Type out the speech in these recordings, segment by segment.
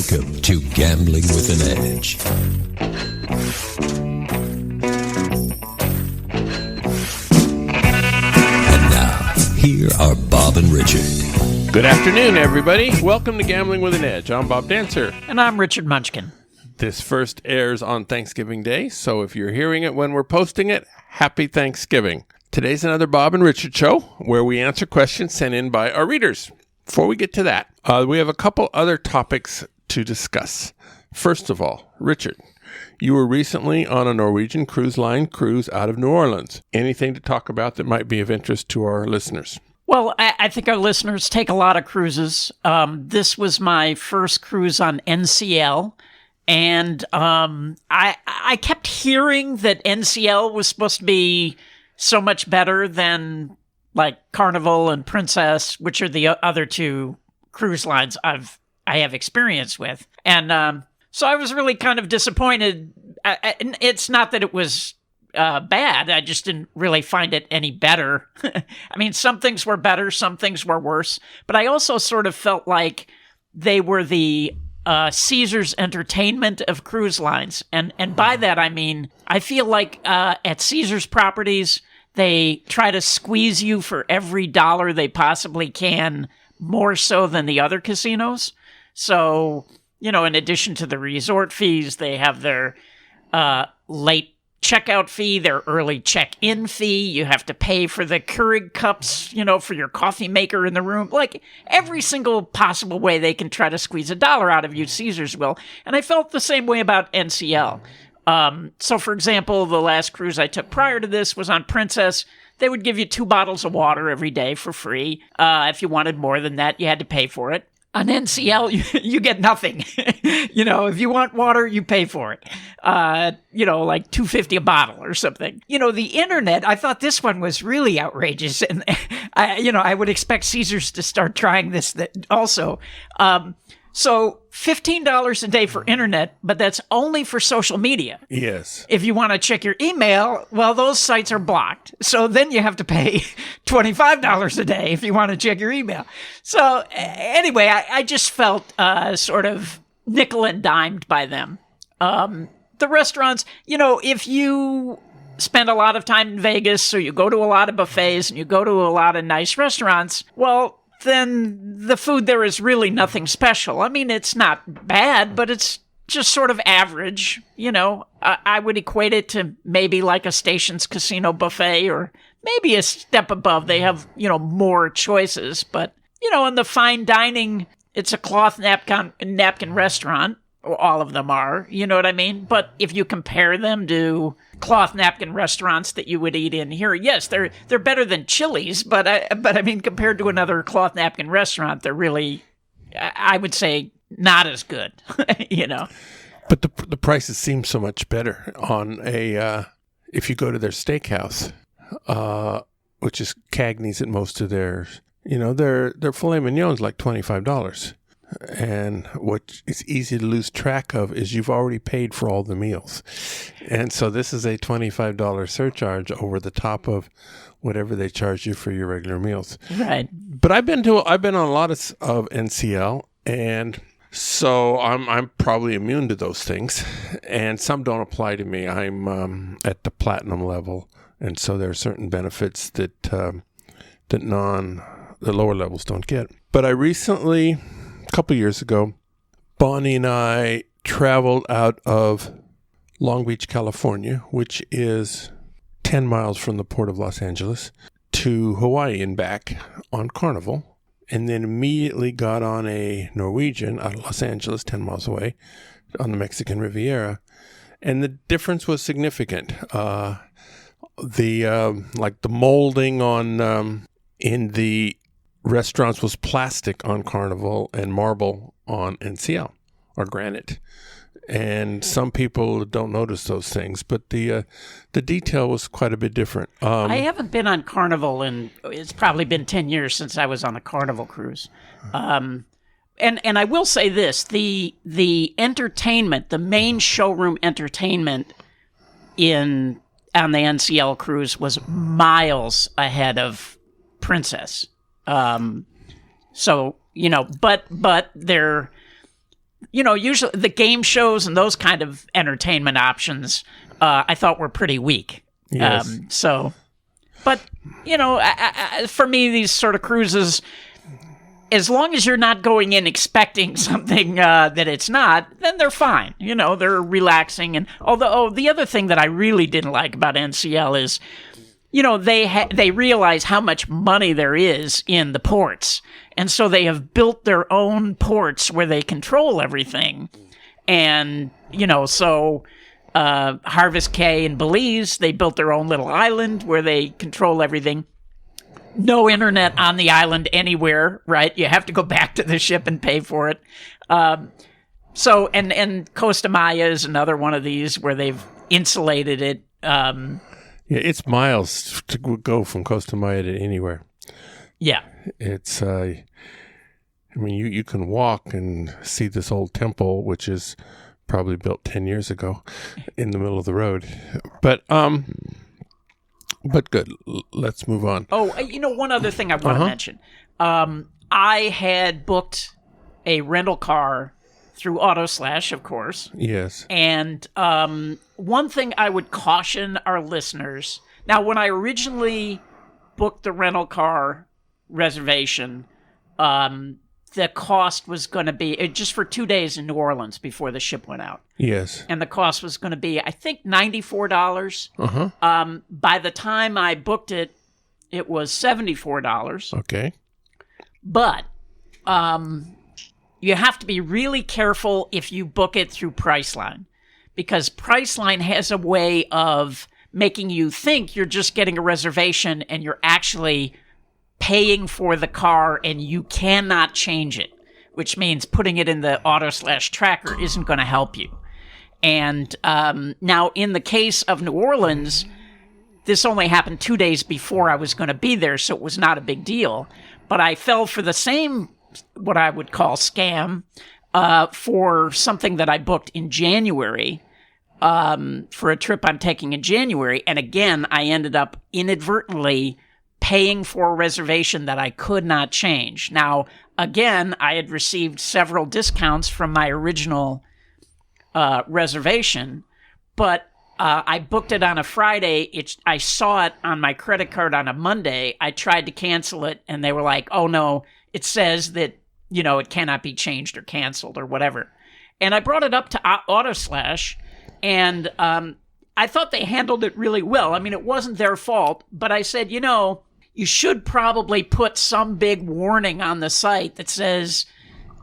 Welcome to Gambling with an Edge. And now, here are Bob and Richard. Good afternoon, everybody. Welcome to Gambling with an Edge. I'm Bob Dancer. And I'm Richard Munchkin. This first airs on Thanksgiving Day, so if you're hearing it when we're posting it, happy Thanksgiving. Today's another Bob and Richard show where we answer questions sent in by our readers. Before we get to that, we have a couple other topics to discuss. First of all, Richard, you were recently on a Norwegian Cruise Line cruise out of New Orleans. Anything to talk about that might be of interest to our listeners? Well, I think our listeners take a lot of cruises. This was my first cruise on NCL, and I kept hearing that NCL was supposed to be so much better than like Carnival and Princess, which are the other two cruise lines I have experience with. And so I was really kind of disappointed. It's not that it was bad. I just didn't really find it any better. I mean, some things were better, some things were worse. But I also sort of felt like they were the Caesars Entertainment of cruise lines. And by that, I mean, I feel like at Caesars properties, they try to squeeze you for every dollar they possibly can, more so than the other casinos. So, you know, in addition to the resort fees, they have their late checkout fee, their early check-in fee. You have to pay for the Keurig cups, you know, for your coffee maker in the room. Like, every single possible way they can try to squeeze a dollar out of you, Caesars will. And I felt the same way about NCL. So, for example, the last cruise I took prior to this was on Princess. They would give you 2 bottles of water every day for free. If you wanted more than that, you had to pay for it. On NCL, you get nothing. You know, if you want water, you pay for it. You know, like $2.50 a bottle or something. You know, the internet, I thought this one was really outrageous. And, I would expect Caesars to start trying this also. So $15 a day for internet, but that's only for social media. Yes. If you want to check your email, well, those sites are blocked. So then you have to pay $25 a day if you want to check your email. So anyway, I just felt sort of nickel and dimed by them. The restaurants, you know, if you spend a lot of time in Vegas, so you go to a lot of buffets and you go to a lot of nice restaurants, well, then the food there is really nothing special. I mean, it's not bad, but it's just sort of average. You know, I would equate it to maybe like a Stations Casino buffet or maybe a step above. They have, you know, more choices. But, you know, in the fine dining, it's a cloth napkin restaurant. All of them are, you know what I mean? But if you compare them to cloth napkin restaurants that you would eat in here, yes, they're better than Chili's, but I mean, compared to another cloth napkin restaurant, they're really, I would say, not as good, you know? But the prices seem so much better on if you go to their steakhouse, which is Cagney's at most of theirs, you know, their filet mignon's like $25. And what is easy to lose track of is you've already paid for all the meals. And so this is a $25 surcharge over the top of whatever they charge you for your regular meals. Right. But I've been on a lot of NCL, and so I'm probably immune to those things. And some don't apply to me. I'm at the platinum level, and so there are certain benefits that the lower levels don't get. But I recently, a couple years ago, Bonnie and I traveled out of Long Beach, California, which is 10 miles from the port of Los Angeles, to Hawaii and back on Carnival, and then immediately got on a Norwegian out of Los Angeles, 10 miles away, on the Mexican Riviera. And the difference was significant. The molding on in the restaurants was plastic on Carnival and marble on NCL, or granite. And some people don't notice those things, but the detail was quite a bit different. I haven't been on Carnival, and it's probably been 10 years since I was on a Carnival cruise. And I will say this, the entertainment, the main showroom entertainment on the NCL cruise was miles ahead of Princess. So, you know, but usually the game shows and those kind of entertainment options, I thought were pretty weak. Yes. But, for me, these sort of cruises, as long as you're not going in expecting something that it's not, then they're fine. They're relaxing. And although the other thing that I really didn't like about NCL is, they realize how much money there is in the ports. And so they have built their own ports where they control everything. And, Harvest Cay in Belize, they built their own little island where they control everything. No internet on the island anywhere, right? You have to go back to the ship and pay for it. And Costa Maya is another one of these where they've insulated it. It's miles to go from Costa Maya to anywhere. Yeah. It's, you can walk and see this old temple, which is probably built 10 years ago in the middle of the road. But good. Let's move on. Oh, one other thing I want to mention. I had booked a rental car through AutoSlash, of course. Yes. And one thing I would caution our listeners. Now, when I originally booked the rental car reservation, the cost was going to be just for 2 days in New Orleans before the ship went out. Yes. And the cost was going to be, I think, $94. By the time I booked it, it was $74. Okay. But you have to be really careful if you book it through Priceline, because Priceline has a way of making you think you're just getting a reservation and you're actually paying for the car and you cannot change it, which means putting it in the AutoSlash tracker isn't going to help you. And now in the case of New Orleans, this only happened 2 days before I was going to be there, so it was not a big deal. But I fell for the same, what I would call scam, for something that I booked in January, for a trip I'm taking in January. And again, I ended up inadvertently paying for a reservation that I could not change. Now, again, I had received several discounts from my original reservation, but I booked it on a Friday. I saw it on my credit card on a Monday. I tried to cancel it, and they were like, oh, no, it says that, it cannot be changed or canceled or whatever. And I brought it up to AutoSlash, and I thought they handled it really well. I mean, it wasn't their fault, but I said, you should probably put some big warning on the site that says,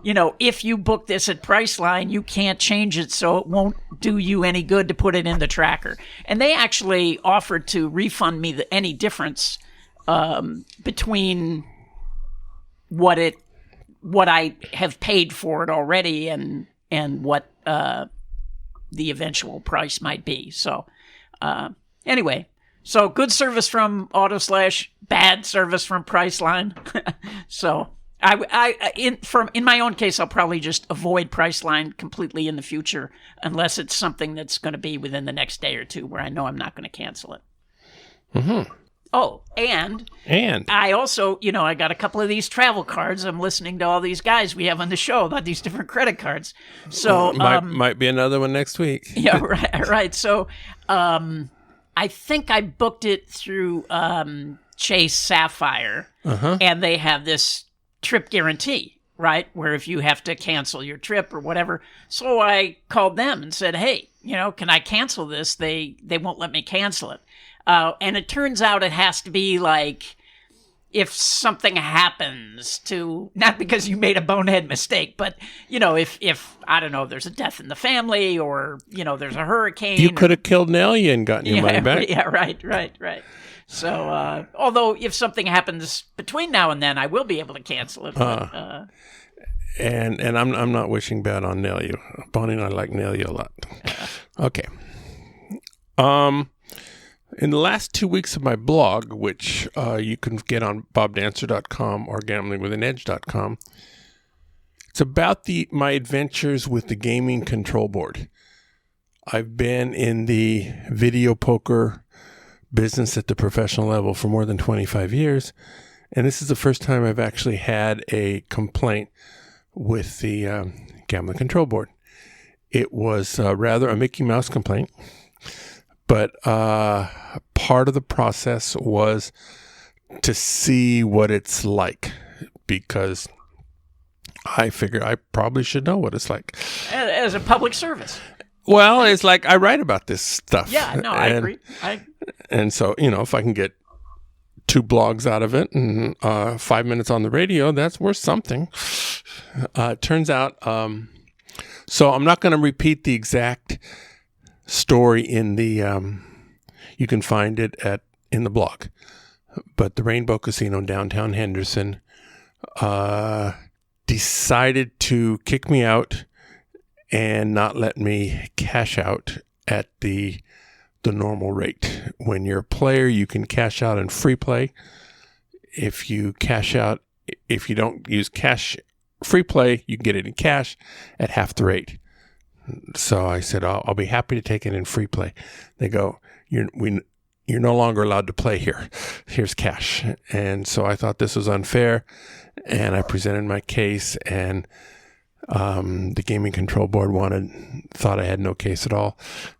if you book this at Priceline, you can't change it, so it won't do you any good to put it in the tracker. And they actually offered to refund me any difference between what I have paid for it already and what the eventual price might be. So anyway. So good service from AutoSlash, bad service from Priceline. So in my own case, I'll probably just avoid Priceline completely in the future, unless it's something that's going to be within the next day or two where I know I'm not going to cancel it. Mm-hmm. Oh, and I also, I got a couple of these travel cards. I'm listening to all these guys we have on the show about these different credit cards. So might be another one next week. Yeah, right. So. I think I booked it through Chase Sapphire, and they have this trip guarantee, right? Where if you have to cancel your trip or whatever. So I called them and said, hey, can I cancel this? They won't let me cancel it. And it turns out it has to be like, if something happens to, not because you made a bonehead mistake, but, if I don't know, there's a death in the family or, there's a hurricane. You could have killed Nellie and gotten your money back. Yeah, right. So, although if something happens between now and then, I will be able to cancel it. But, and I'm not wishing bad on Nellie. Bonnie and I like Nellie a lot. Okay. In the last 2 weeks of my blog, which you can get on bobdancer.com or gamblingwithanedge.com, it's about my adventures with the gaming control board. I've been in the video poker business at the professional level for more than 25 years, and this is the first time I've actually had a complaint with the gambling control board. It was rather a Mickey Mouse complaint, but part of the process was to see what it's like, because I figured I probably should know what it's like. As a public service. Well, it's like I write about this stuff. Yeah, no, I agree. And so, if I can get 2 blogs out of it and 5 minutes on the radio, that's worth something. Turns out, so I'm not going to repeat the exact story in the, you can find it in the blog, but the Rainbow Casino in downtown Henderson decided to kick me out and not let me cash out at the normal rate. When you're a player, you can cash out in free play. If you don't use cash free play, you can get it in cash at half the rate. So I said, I'll be happy to take it in free play. They go, you're no longer allowed to play here. Here's cash. And so I thought this was unfair, and I presented my case, and the Gaming Control Board thought I had no case at all.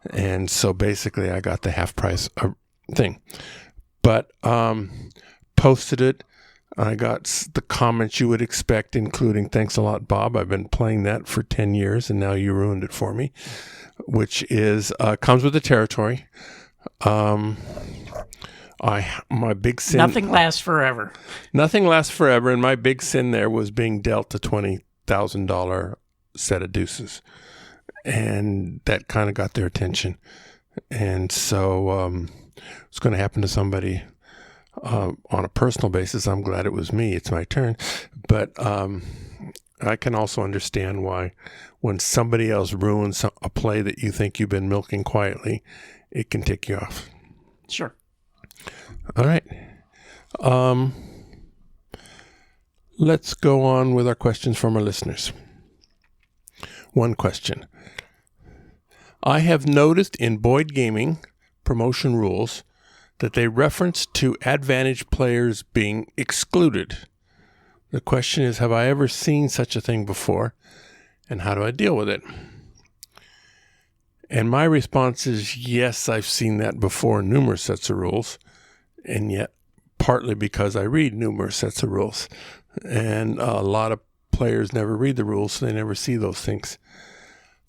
And so basically I got the half price thing. But posted it. I got the comments you would expect, including, "Thanks a lot, Bob. I've been playing that for 10 years and now you ruined it for me," which is comes with the territory. My big sin. Nothing lasts forever. Nothing lasts forever. And my big sin there was being dealt a $20,000 set of deuces. And that kind of got their attention. And so it's going to happen to somebody on a personal basis. I'm glad it was me. It's my turn. But I can also understand why when somebody else ruins a play that you think you've been milking quietly, it can tick you off. Sure. All right. Let's go on with our questions from our listeners. One question. I have noticed in Boyd Gaming promotion rules that they reference to advantage players being excluded. The question is, have I ever seen such a thing before, and how do I deal with it? And my response is, yes, I've seen that before in numerous sets of rules, and yet partly because I read numerous sets of rules. And a lot of players never read the rules, so they never see those things.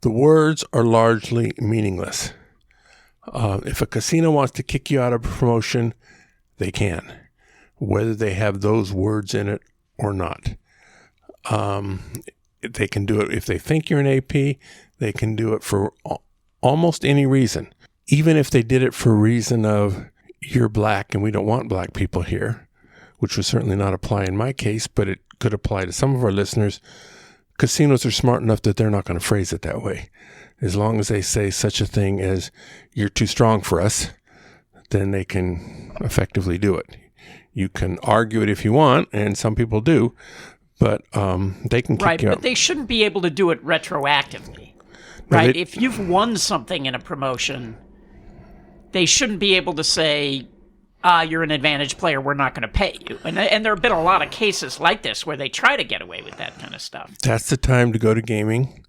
The words are largely meaningless. If a casino wants to kick you out of a promotion, they can, whether they have those words in it or not. They can do it if they think you're an AP. They can do it for almost any reason. Even if they did it for a reason of, you're black and we don't want black people here, which would certainly not apply in my case, but it could apply to some of our listeners. Casinos are smart enough that they're not going to phrase it that way. As long as they say such a thing as, "You're too strong for us," then they can effectively do it. You can argue it if you want, and some people do, but they can kick you out. But they shouldn't be able to do it retroactively. Right? If you've won something in a promotion, they shouldn't be able to say, "You're an advantage player, we're not going to pay you." And there have been a lot of cases like this where they try to get away with that kind of stuff. That's the time to go to gaming.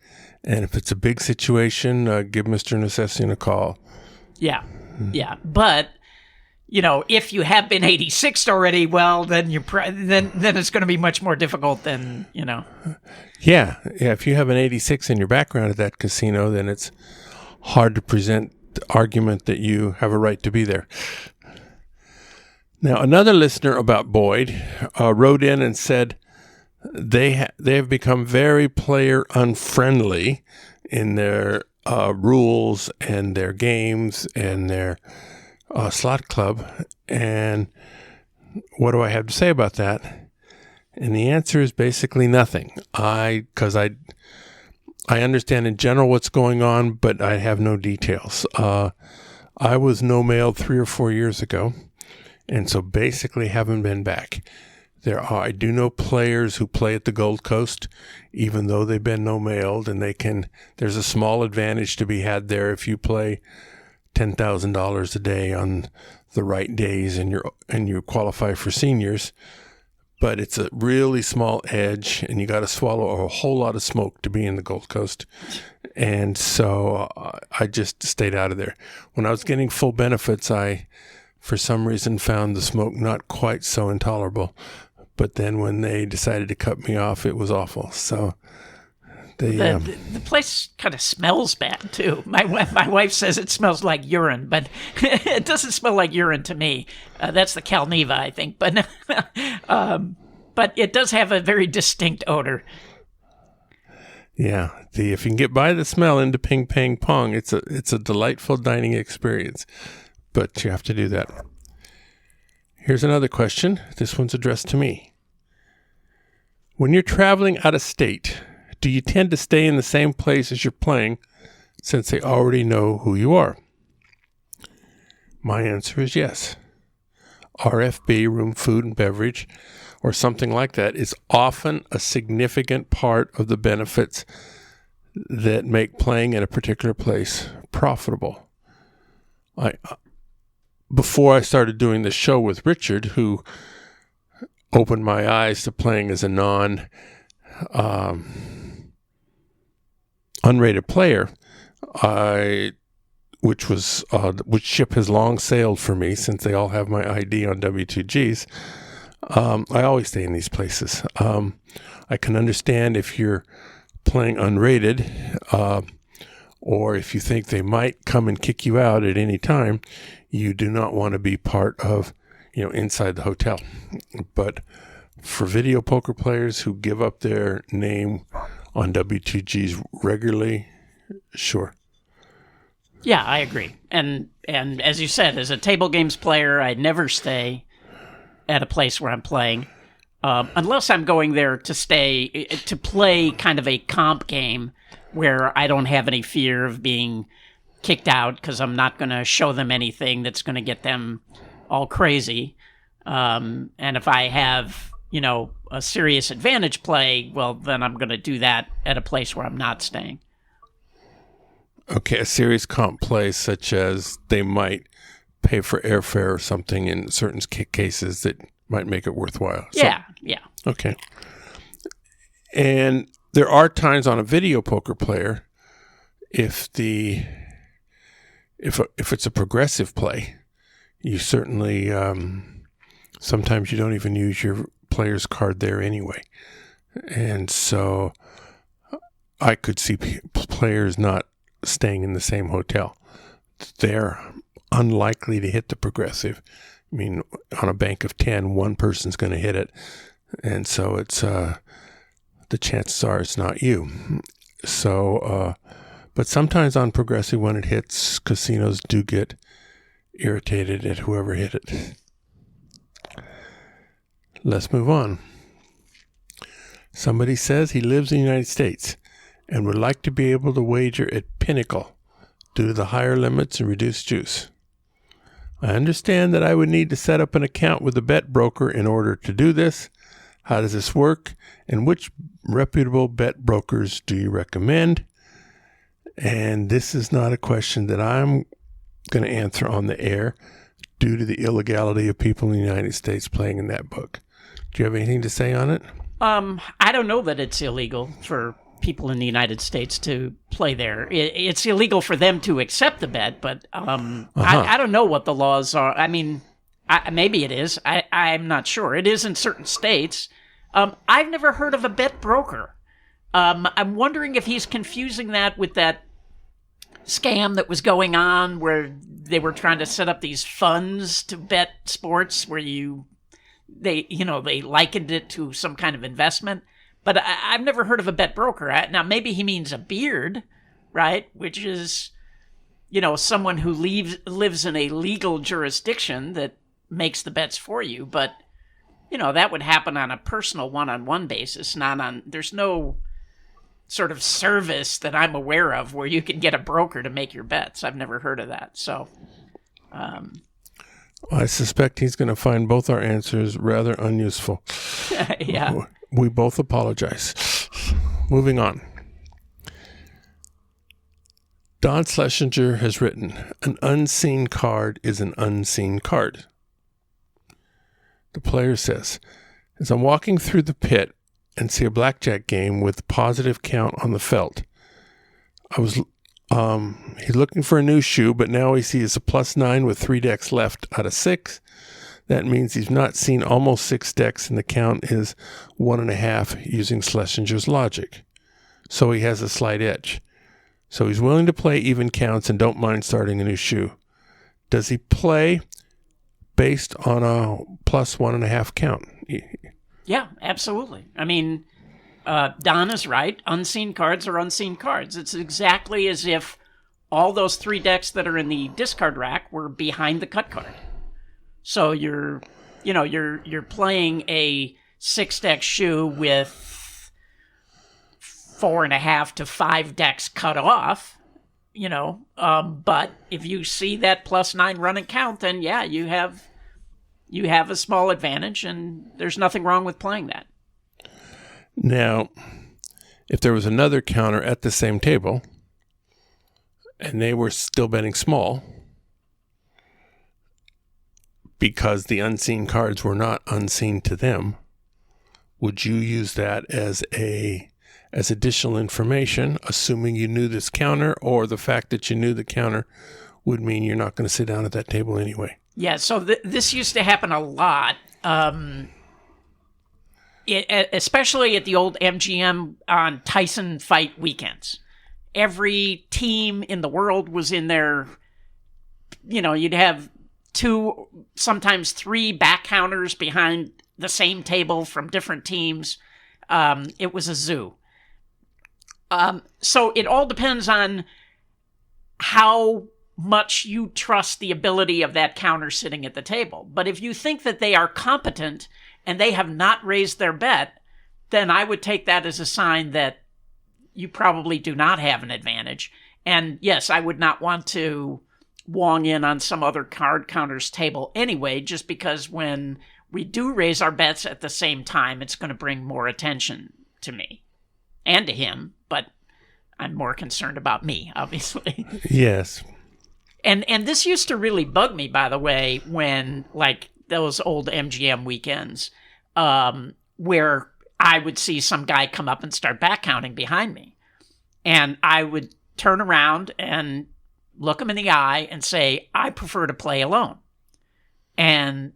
And if it's a big situation, give Mr. Necessian a call. Yeah. Yeah. But, if you have been 86'd already, well, then then it's going to be much more difficult than, Yeah. If you have an 86 in your background at that casino, then it's hard to present the argument that you have a right to be there. Now, another listener about Boyd wrote in and said they have become very player unfriendly in their rules and their games and their slot club. And what do I have to say about that? And the answer is basically nothing. Because I understand in general what's going on, but I have no details. I was no-mailed 3 or 4 years ago, and so basically haven't been back. I do know players who play at the Gold Coast, even though they've been no-mailed, and there's a small advantage to be had there if you play $10,000 a day on the right days and you qualify for seniors. but it's a really small edge, and you got to swallow a whole lot of smoke to be in the Gold Coast. And so I just stayed out of there. When I was getting full benefits, I, for some reason, found the smoke not quite so intolerable. But then when they decided to cut me off, it was awful. So the place kind of smells bad too. My wife says it smells like urine, but it doesn't smell like urine to me. That's the Calneva, I think. But but it does have a very distinct odor. Yeah, if you can get by the smell into Ping Pang Pong, it's a delightful dining experience, but you have to do that. Here's another question. This one's addressed to me. When you're traveling out of state, do you tend to stay in the same place as you're playing since they already know who you are? My answer is yes. RFB, room, food, and beverage, or something like that, is often a significant part of the benefits that make playing in a particular place profitable. Before I started doing this show with Richard, who opened my eyes to playing as a unrated player, which ship has long sailed for me since they all have my ID on W2Gs. I always stay in these places. I can understand if you're playing unrated, or if you think they might come and kick you out at any time, you do not want to be part of, inside the hotel. But for video poker players who give up their name on W2Gs regularly, sure. Yeah, I agree. And as you said, as a table games player, I never stay at a place where I'm playing, unless I'm going there to play kind of a comp game where I don't have any fear of being kicked out because I'm not going to show them anything that's going to get them all crazy. And if I have, a serious advantage play, well, then I'm going to do that at a place where I'm not staying. Okay, a serious comp play such as they might pay for airfare or something in certain cases that might make it worthwhile. Yeah. Okay. And there are times on a video poker player, if it's a progressive play, you certainly sometimes you don't even use your player's card there anyway. And so I could see players not staying in the same hotel. They're unlikely to hit the progressive. I mean, on a bank of 10, one person's going to hit it. And so it's the chances are it's not you. So, but sometimes on progressive, when it hits, casinos do get irritated at whoever hit it. Let's move on. Somebody says he lives in the United States and would like to be able to wager at Pinnacle due to the higher limits and reduced juice. I understand that I would need to set up an account with a bet broker in order to do this. How does this work? And which reputable bet brokers do you recommend? And this is not a question that I'm going to answer on the air due to the illegality of people in the United States playing in that book. Do you have anything to say on it? I don't know that it's illegal for people in the United States to play there. It's illegal for them to accept the bet, but I don't know what the laws are. I mean, maybe it is. I'm not sure. It is in certain states. I've never heard of a bet broker. I'm wondering if he's confusing that with that scam that was going on where they were trying to set up these funds to bet sports where they likened it to some kind of investment. But I've never heard of a bet broker. Now, maybe he means a beard, right? Which is, someone who lives in a legal jurisdiction that makes the bets for you. But, that would happen on a personal one-on-one basis, there's no sort of service that I'm aware of where you can get a broker to make your bets. I've never heard of that. So, I suspect he's going to find both our answers rather unuseful. Yeah. We both apologize. Moving on. Don Schlesinger has written, an unseen card is an unseen card. The player says, As I'm walking through the pit and see a blackjack game with positive count on the felt. He's looking for a new shoe, but now he sees a +9 with 3 decks left out of 6. That means he's not seen almost 6 decks, and the count is 1.5 using Schlesinger's logic. So he has a slight edge. So he's willing to play even counts and don't mind starting a new shoe. Does he play based on a +1.5 count? Yeah, absolutely. I mean, Don is right. Unseen cards are unseen cards. It's exactly as if all those 3 decks that are in the discard rack were behind the cut card. So you're playing a 6-deck shoe with 4.5 to 5 decks cut off, but if you see that +9 running count, then yeah, you have a small advantage, and there's nothing wrong with playing that. Now, if there was another counter at the same table and they were still betting small because the unseen cards were not unseen to them, would you use that as additional information, assuming you knew this counter, or the fact that you knew the counter would mean you're not going to sit down at that table anyway? Yeah, so this used to happen a lot, especially at the old MGM on Tyson fight weekends. Every team in the world was in there. You'd have 2, sometimes 3 back counters behind the same table from different teams. It was a zoo. So it all depends on how much you trust the ability of that counter sitting at the table. But if you think that they are competent and they have not raised their bet, then I would take that as a sign that you probably do not have an advantage. And yes, I would not want to wong in on some other card counter's table anyway, just because when we do raise our bets at the same time, it's going to bring more attention to me and to him, but I'm more concerned about me, obviously. Yes. And this used to really bug me, by the way, when, like, those old MGM weekends, where I would see some guy come up and start back counting behind me. And I would turn around and look him in the eye and say, I prefer to play alone. And,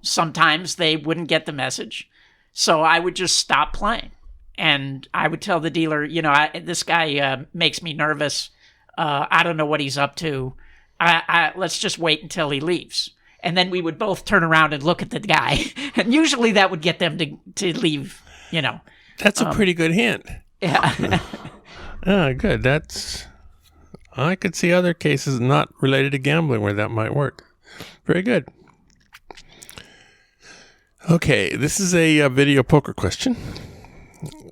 sometimes they wouldn't get the message. So I would just stop playing. And I would tell the dealer, this guy makes me nervous. I don't know what he's up to. Let's just wait until he leaves. And then we would both turn around and look at the guy. And usually that would get them to leave, That's a pretty good hint. Yeah. Good. I could see other cases not related to gambling where that might work. Very good. Okay, this is a video poker question.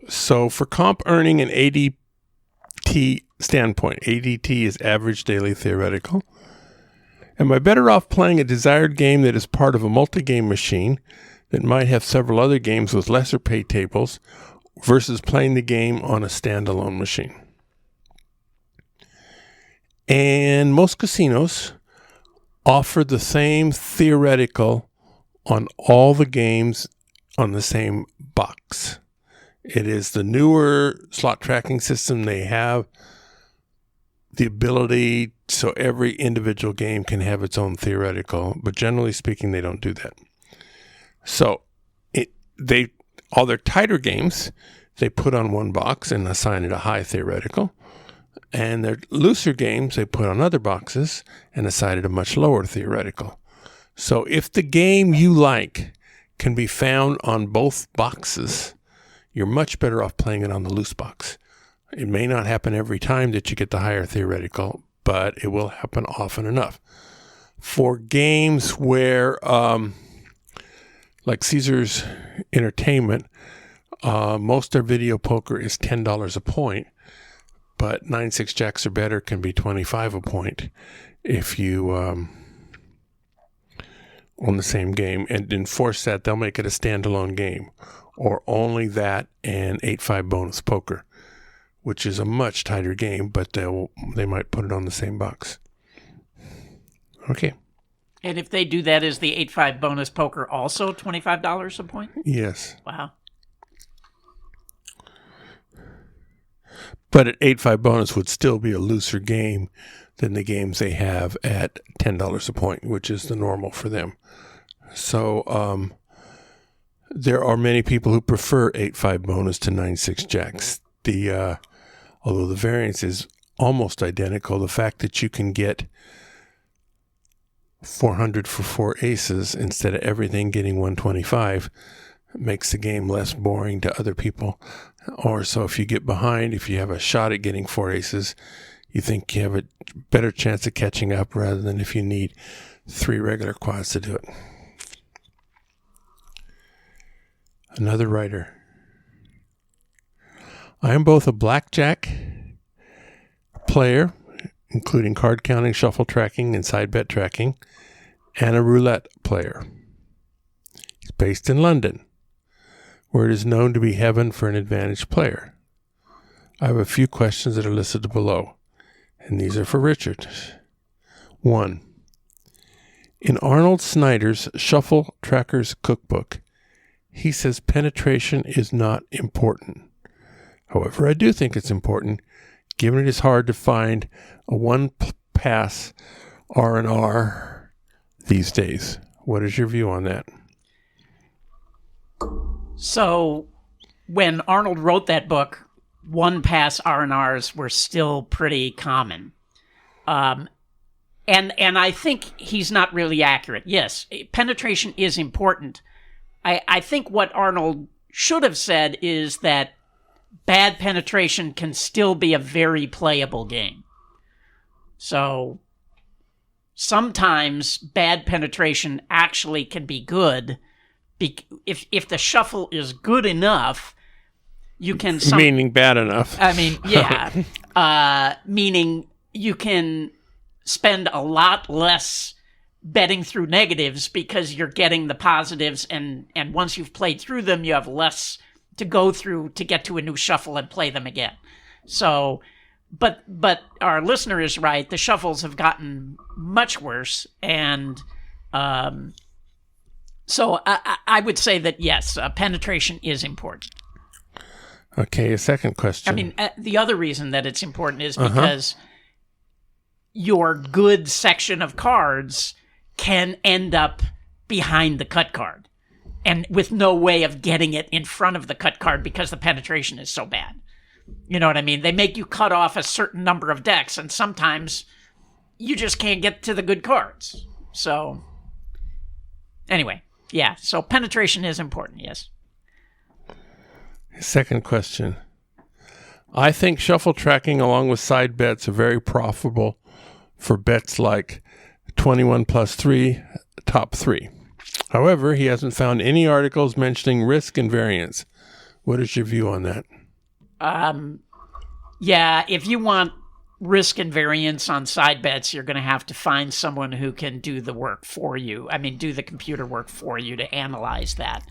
So for comp earning an ADT standpoint, ADT is average daily theoretical. Am I better off playing a desired game that is part of a multi-game machine that might have several other games with lesser pay tables versus playing the game on a standalone machine? And most casinos offer the same theoretical on all the games on the same box. It is the newer slot tracking system. They have the ability so every individual game can have its own theoretical, but generally speaking, they don't do that. So all their tighter games, they put on one box and assign it a high theoretical. And their looser games, they put on other boxes and assign it a much lower theoretical. So if the game you like can be found on both boxes, you're much better off playing it on the loose box. It may not happen every time that you get the higher theoretical, but it will happen often enough. For games where, like Caesars Entertainment, most of their video poker is $10 a point, but 9-6 jacks or better can be $25 a point if you on the same game. And enforce that, they'll make it a standalone game, or only that and 8-5 bonus poker, which is a much tighter game, but they might put it on the same box. Okay. And if they do that, is the 8-5 bonus poker also $25 a point? Yes. Wow. But at 8-5 bonus would still be a looser game than the games they have at $10 a point, which is the normal for them. So there are many people who prefer 8-5 bonus to 9-6 jacks. Although the variance is almost identical, the fact that you can get 400 for 4 aces instead of everything getting 125 makes the game less boring to other people. Or so if you get behind, if you have a shot at getting 4 aces, you think you have a better chance of catching up rather than if you need 3 regular quads to do it. Another writer. I am both a blackjack player, including card counting, shuffle tracking, and side bet tracking, and a roulette player. He's based in London, where it is known to be heaven for an advantaged player. I have a few questions that are listed below, and these are for Richard. 1. In Arnold Snyder's Shuffle Trackers Cookbook, he says penetration is not important. However, I do think it's important, given it is hard to find a one-pass R&R these days. What is your view on that? So when Arnold wrote that book, one-pass R&Rs were still pretty common. And I think he's not really accurate. Yes, penetration is important. I think what Arnold should have said is that bad penetration can still be a very playable game. So sometimes bad penetration actually can be good. If the shuffle is good enough, you can... Meaning bad enough. I mean, yeah. Meaning you can spend a lot less betting through negatives because you're getting the positives, and once you've played through them, you have less to go through to get to a new shuffle and play them again. So, but our listener is right. The shuffles have gotten much worse, and so I would say that yes, penetration is important. Okay, a second question. I mean, the other reason that it's important is because your good section of cards can end up behind the cut card, and with no way of getting it in front of the cut card because the penetration is so bad. You know what I mean? They make you cut off a certain number of decks, and sometimes you just can't get to the good cards. So, anyway, yeah, so penetration is important, yes. Second question. I think shuffle tracking along with side bets are very profitable for bets like 21 plus 3, top 3. However, he hasn't found any articles mentioning risk and variance. What is your view on that? Yeah, if you want risk and variance on side bets, you're going to have to find someone who can do the work for you. I mean, do the computer work for you to analyze that.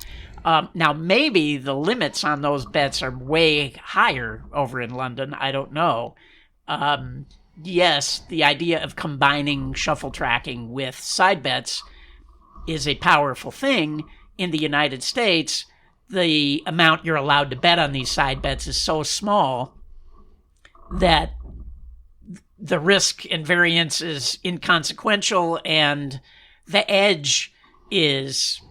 Now, maybe the limits on those bets are way higher over in London. I don't know. Yes, the idea of combining shuffle tracking with side bets is a powerful thing. In the United States, the amount you're allowed to bet on these side bets is so small that the risk and variance is inconsequential, and the edge is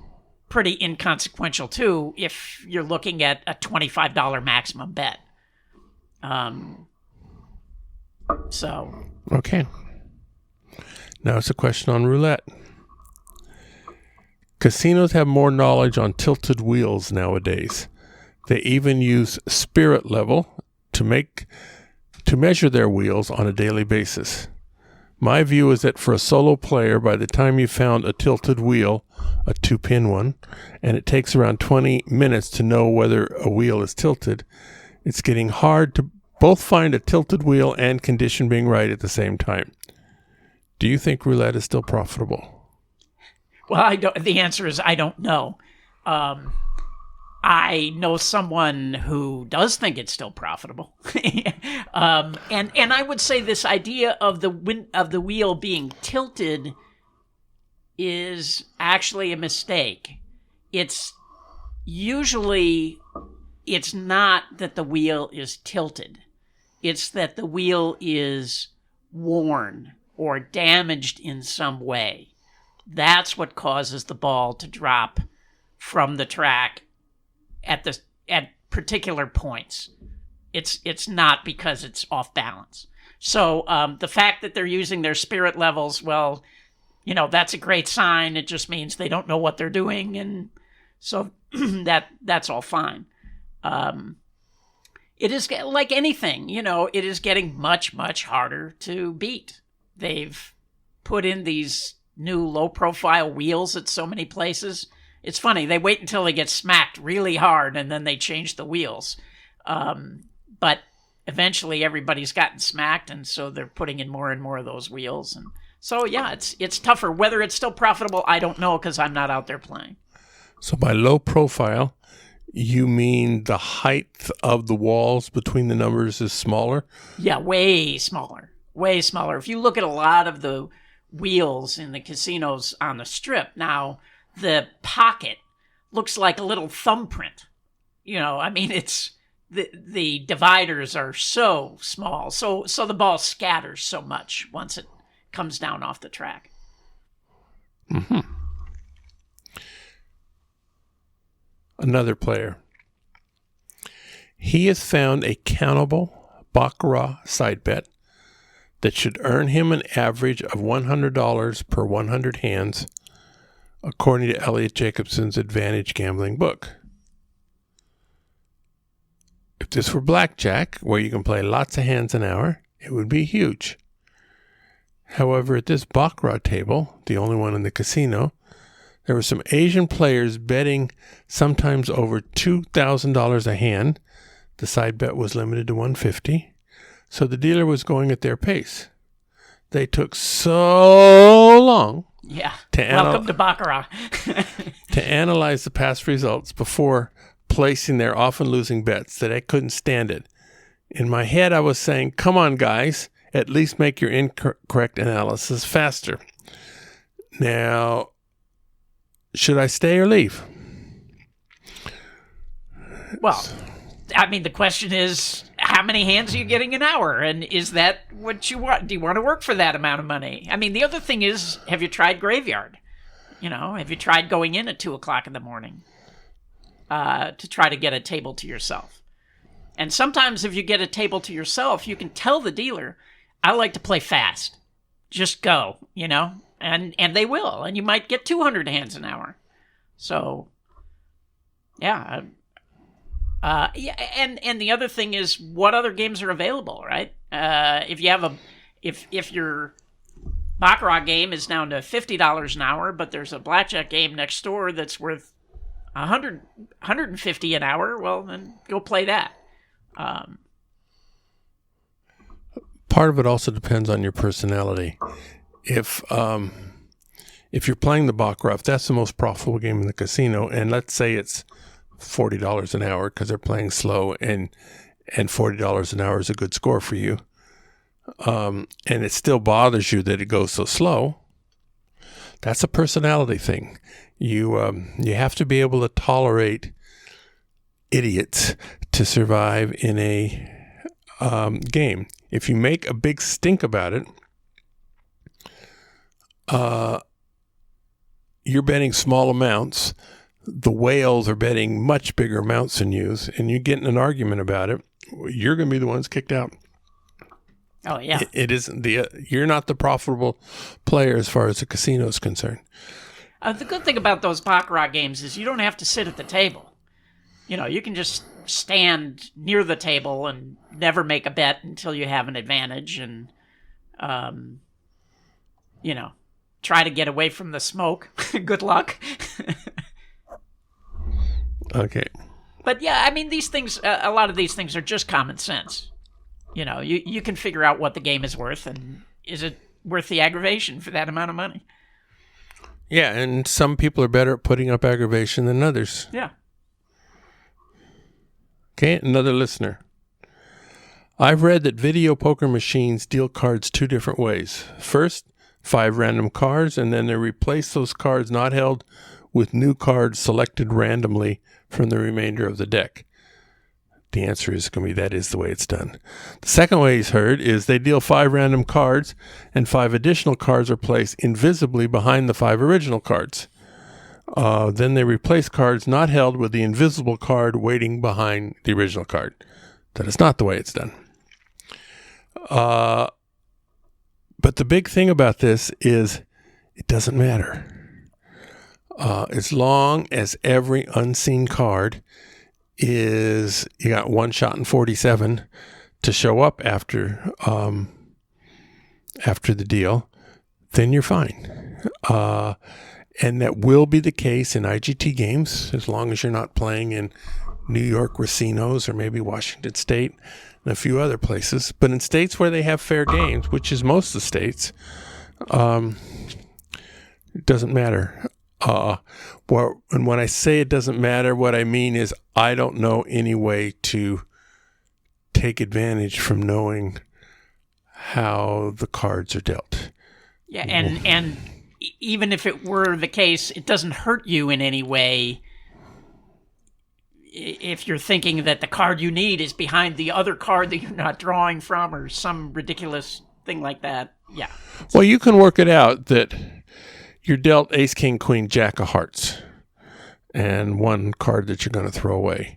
pretty inconsequential too if you're looking at a $25 maximum bet. Okay. Now it's a question on roulette. Casinos have more knowledge on tilted wheels nowadays. They even use spirit level to measure their wheels on a daily basis. My view is that for a solo player, by the time you found a tilted wheel, a 2-pin one, and it takes around 20 minutes to know whether a wheel is tilted, it's getting hard to both find a tilted wheel and condition being right at the same time. Do you think roulette is still profitable? Well, the answer is I don't know. I know someone who does think it's still profitable, and I would say this idea of the wheel being tilted is actually a mistake. It's usually, it's not that the wheel is tilted. It's that the wheel is worn or damaged in some way. That's what causes the ball to drop from the track at particular points. It's not because it's off balance. So the fact that they're using their spirit levels, well, that's a great sign. It just means they don't know what they're doing, and so that's all fine. It is like anything, it is getting much, much harder to beat. They've put in these new low-profile wheels at so many places. It's funny, they wait until they get smacked really hard, and then they change the wheels. But eventually everybody's gotten smacked, and so they're putting in more and more of those wheels. And so, yeah, it's tougher. Whether it's still profitable, I don't know, because I'm not out there playing. So by low profile, you mean the height of the walls between the numbers is smaller? Yeah, way smaller. Way smaller. If you look at a lot of the wheels in the casinos on the Strip now, the pocket looks like a little thumbprint. It's the dividers are so small, so the ball scatters so much once it comes down off the track. Mm-hmm. Another player. He has found a countable baccarat side bet that should earn him an average of $100 per 100 hands, according to Elliot Jacobson's Advantage Gambling book. If this were blackjack, where you can play lots of hands an hour, it would be huge. However, at this baccarat table, the only one in the casino, there were some Asian players betting sometimes over $2,000 a hand. The side bet was limited to $150, so the dealer was going at their pace. They took so long welcome to baccarat. to analyze the past results before placing their often losing bets that I couldn't stand it. In my head, I was saying, come on, guys, at least make your incorrect analysis faster. Now, should I stay or leave? Well, the question is, how many hands are you getting an hour? And is that what you want? Do you want to work for that amount of money? The other thing is, have you tried graveyard? Have you tried going in at 2 o'clock in the morning to try to get a table to yourself? And sometimes if you get a table to yourself, you can tell the dealer, I like to play fast. Just go, and they will. And you might get 200 hands an hour. So, yeah. And the other thing is, what other games are available, right? If you have if your baccarat game is down to $50 an hour, but there's a blackjack game next door that's worth $150 an hour, well, then go play that. Part of it also depends on your personality. If you're playing the baccarat, if that's the most profitable game in the casino, and let's say it's $40 an hour because they're playing slow, and $40 an hour is a good score for you, and it still bothers you that it goes so slow, that's a personality thing. You have to be able to tolerate idiots to survive in a game. If you make a big stink about it, you're betting small amounts. The whales are betting much bigger amounts than you, and you get in an argument about it, you're going to be the ones kicked out. Oh, yeah. It isn't you're not the profitable player as far as the casino is concerned. The good thing about those baccarat games is you don't have to sit at the table. You can just stand near the table and never make a bet until you have an advantage, and, try to get away from the smoke. Good luck. Okay. But yeah, these things, a lot of these things are just common sense. You can figure out what the game is worth, and is it worth the aggravation for that amount of money? Yeah, and some people are better at putting up aggravation than others. Yeah. Okay, another listener. I've read that video poker machines deal cards two different ways. First, 5 random cards, and then they replace those cards not held with new cards selected randomly from the remainder of the deck. The answer is going to be that is the way it's done. The second way he's heard is they deal 5 random cards, and 5 additional cards are placed invisibly behind the 5 original cards. Then they replace cards not held with the invisible card waiting behind the original card. That is not the way it's done. But the big thing about this is it doesn't matter. As long as every unseen card is, you got 1 shot in 47 to show up after the deal, then you're fine. And that will be the case in IGT games, as long as you're not playing in New York racinos or maybe Washington State and a few other places. But in states where they have fair games, which is most of the states, it doesn't matter. And when I say it doesn't matter, what I mean is I don't know any way to take advantage from knowing how the cards are dealt. Yeah, and even if it were the case, it doesn't hurt you in any way if you're thinking that the card you need is behind the other card that you're not drawing from or some ridiculous thing like that. Yeah. Well, you can work it out that you're dealt ace, king, queen, jack of hearts and 1 card that you're going to throw away.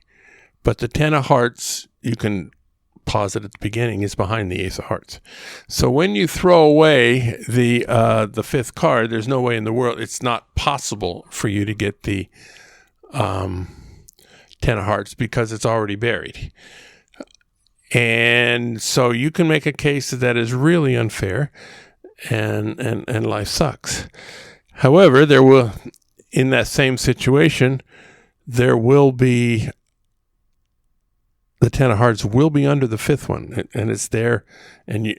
But the 10 of hearts, you can posit at the beginning, is behind the ace of hearts. So when you throw away the 5th card, there's no way in the world, it's not possible for you to get the 10 of hearts because it's already buried. And so you can make a case that is really unfair and life sucks. However, there will, in that same situation, there will be, the 10 of hearts will be under the 5th one, and it's there. And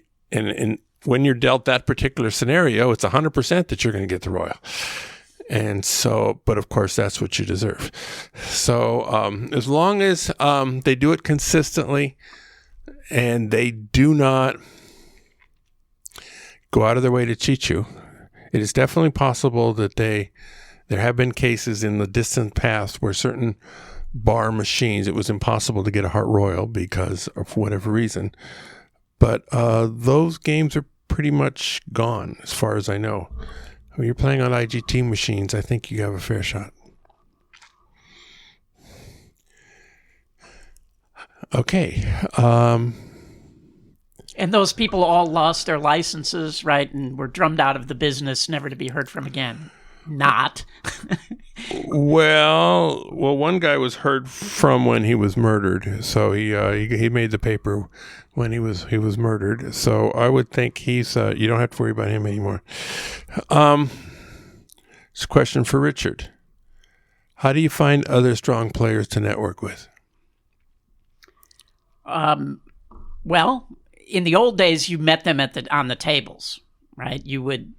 when you're dealt that particular scenario, it's 100% that you're going to get the royal. And so, but of course, that's what you deserve. So as long as they do it consistently and they do not go out of their way to cheat you, it is definitely possible that there have been cases in the distant past where certain bar machines, it was impossible to get a Heart Royal because of whatever reason. But those games are pretty much gone as far as I know. When you're playing on IGT machines, I think you have a fair shot. Okay. And those people all lost their licenses, right? And were drummed out of the business, never to be heard from again. Not. Well, one guy was heard from when he was murdered. So he made the paper when he was murdered. So I would think he's you don't have to worry about him anymore. It's a question for Richard. How do you find other strong players to network with? Well, in the old days, you met them on the tables, right? You would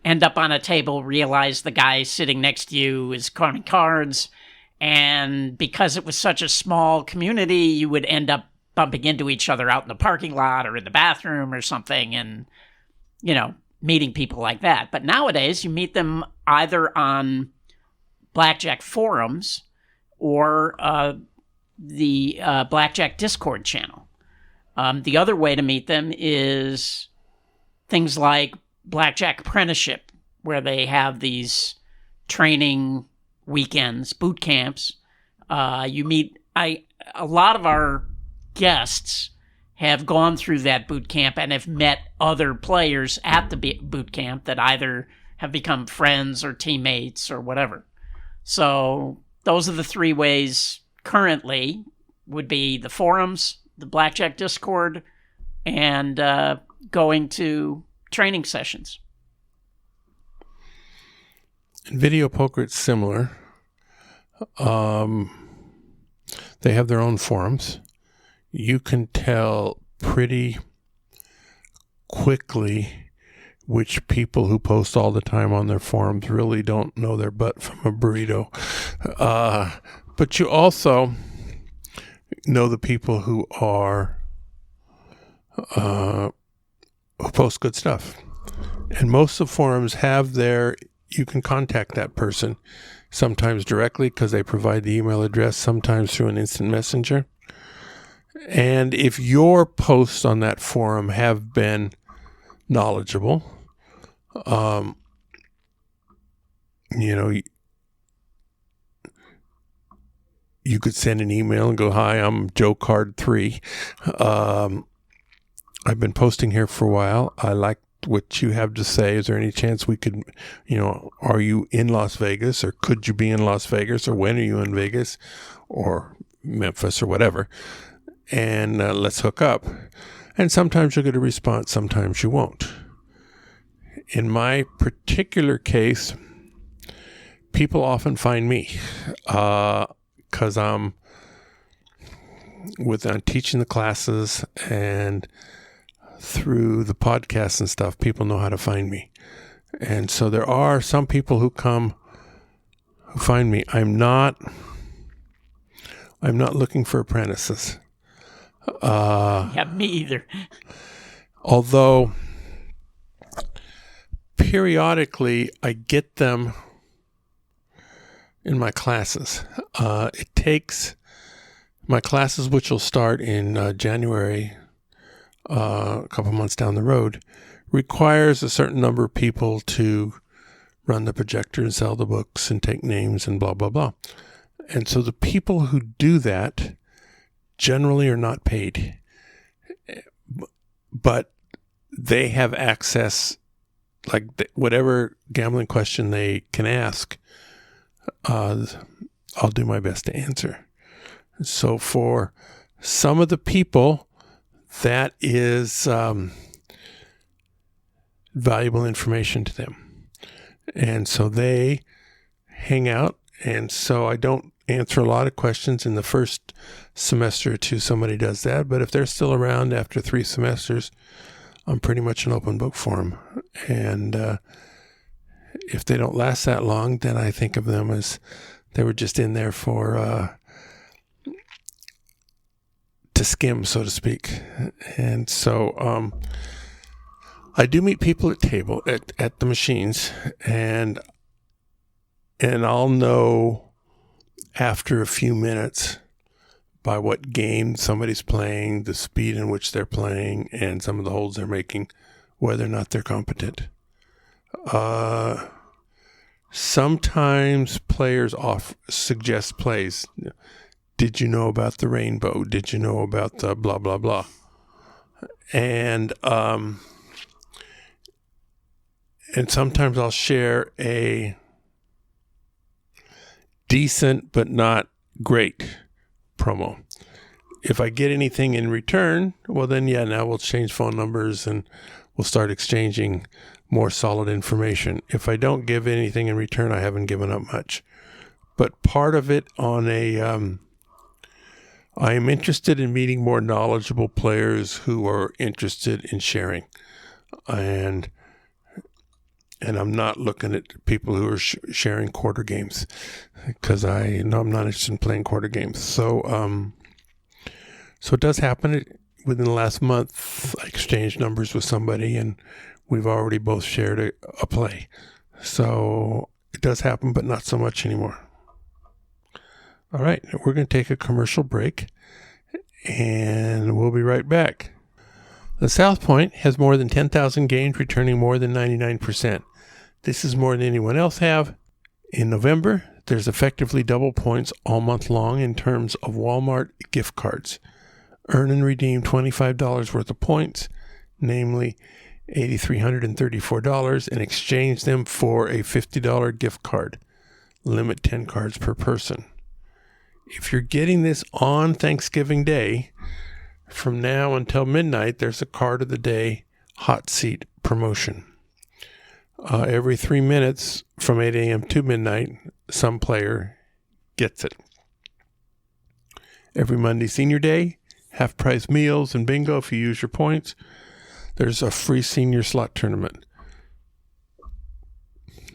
end up on a table, realize the guy sitting next to you is calling cards, and because it was such a small community, you would end up bumping into each other out in the parking lot or in the bathroom or something, and, meeting people like that. But nowadays, you meet them either on blackjack forums or the blackjack Discord channel. The other way to meet them is things like Blackjack Apprenticeship, where they have these training weekends, boot camps. You meet a lot of our guests have gone through that boot camp and have met other players at the boot camp that either have become friends or teammates or whatever. So those are the 3 ways currently, would be the forums, the Blackjack Discord, and going to training sessions. In video poker, it's similar. They have their own forums. You can tell pretty quickly which people who post all the time on their forums really don't know their butt from a burrito. But you also know the people who are who post good stuff. And most of the forums have you can contact that person, sometimes directly because they provide the email address, sometimes through an instant messenger. And if your posts on that forum have been knowledgeable, you could send an email and go, "Hi, I'm Joe Card 3. I've been posting here for a while. I like what you have to say. Is there any chance we could, are you in Las Vegas, or could you be in Las Vegas, or when are you in Vegas or Memphis or whatever? And let's hook up." And sometimes you'll get a response, sometimes you won't. In my particular case, people often find me because I'm teaching the classes, and through the podcasts and stuff, people know how to find me. And so there are some people who find me. I'm not looking for apprentices. Yeah, me either. Although periodically I get them in my classes. It takes my classes, which will start in January, a couple months down the road, requires a certain number of people to run the projector and sell the books and take names and blah, blah, blah. And so the people who do that generally are not paid, but they have access, like whatever gambling question they can ask, I'll do my best to answer. So for some of the people, that is valuable information to them. And so they hang out. And so I don't answer a lot of questions in the first semester or two. Somebody does that. But if they're still around after 3 semesters, I'm pretty much an open book for them. And if they don't last that long, then I think of them as they were just in there for to skim, so to speak. And so I do meet people at the machines, and I'll know after a few minutes by what game somebody's playing, the speed in which they're playing, and some of the holds they're making, whether or not they're competent. Sometimes players suggest plays. Did you know about the rainbow? Did you know about the blah, blah, blah? And sometimes I'll share a decent but not great promo. If I get anything in return, well then, yeah, now we'll change phone numbers and we'll start exchanging more solid information. If I don't give anything in return, I haven't given up much. But part of it I am interested in meeting more knowledgeable players who are interested in sharing. And I'm not looking at people who are sharing quarter games, because I know I'm not interested in playing quarter games. So it does happen. Within the last month, I exchanged numbers with somebody, and we've already both shared a play. So it does happen, but not so much anymore. All right, we're going to take a commercial break, and we'll be right back. The South Point has more than 10,000 games, returning more than 99%. This is more than anyone else have. In November, there's effectively double points all month long in terms of Walmart gift cards. Earn and redeem $25 worth of points, namely $8,334, and exchange them for a $50 gift card. Limit 10 cards per person. If you're getting this on Thanksgiving Day, from now until midnight, there's a card of the day hot seat promotion. Every 3 minutes from 8 a.m. to midnight, some player gets it. Every Monday Senior Day, half-price meals and bingo if you use your points. There's a free senior slot tournament.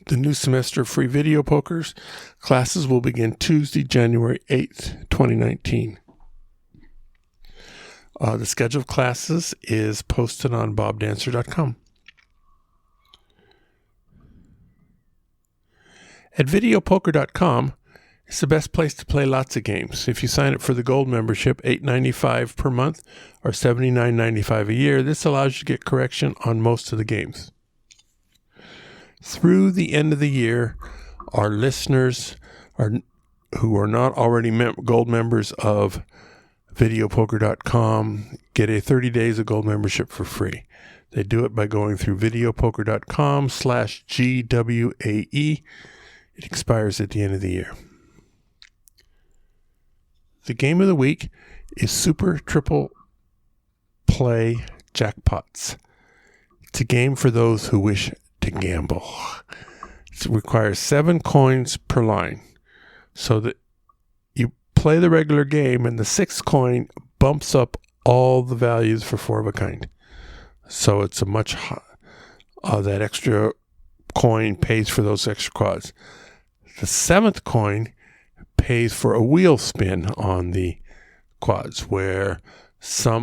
The new semester of free video pokers classes will begin Tuesday, January 8th, 2019. The schedule of classes is posted on bobdancer.com. At videopoker.com, it's the best place to play lots of games. If you sign up for the gold membership, $8.95 per month or $79.95 a year, this allows you to get correction on most of the games. Through the end of the year, our listeners who are not already gold members of videopoker.com get a 30 days of gold membership for free. They do it by going through videopoker.com/GWAE. It expires at the end of the year. The game of the week is Super Triple Play Jackpots. It's a game for those who wish to gamble. It requires 7 coins per line, so that you play the regular game and the 6th coin bumps up all the values for 4 of a kind. So it's a much that extra coin pays for those extra quads. The 7th coin pays for a wheel spin on the quads, where so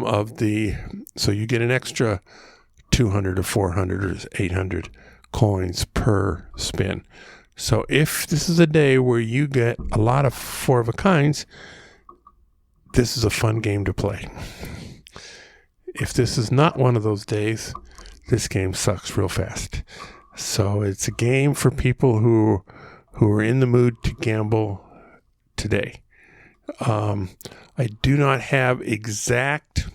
you get an extra 200 or 400 or 800 coins per spin. So if this is a day where you get a lot of 4 of a kinds, this is a fun game to play. If this is not one of those days, this game sucks real fast. So it's a game for people who are in the mood to gamble today. I do not have exact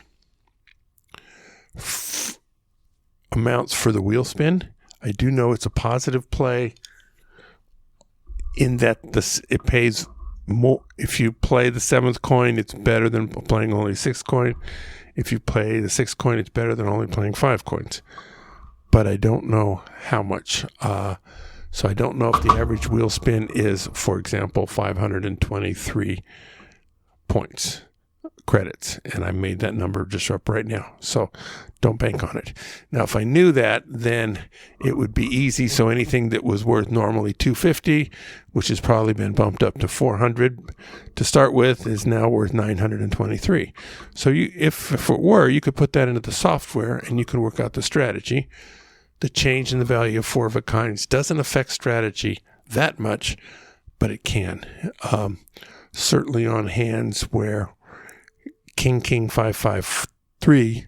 amounts for the wheel spin. I do know it's a positive play in that it pays more. If you play the 7th coin, it's better than playing only 6th coin. If you play the 6th coin, it's better than only playing 5 coins. But I don't know how much. So I don't know if the average wheel spin is, for example, 523 points, credits. And I made that number just up right now. So don't bank on it. Now, if I knew that, then it would be easy. So anything that was worth normally $250, which has probably been bumped up to $400 to start with, is now worth $923. So if it were, you could put that into the software and you could work out the strategy. The change in the value of 4 of a kinds doesn't affect strategy that much, but it can. Certainly on hands where King, 5, 5, 3,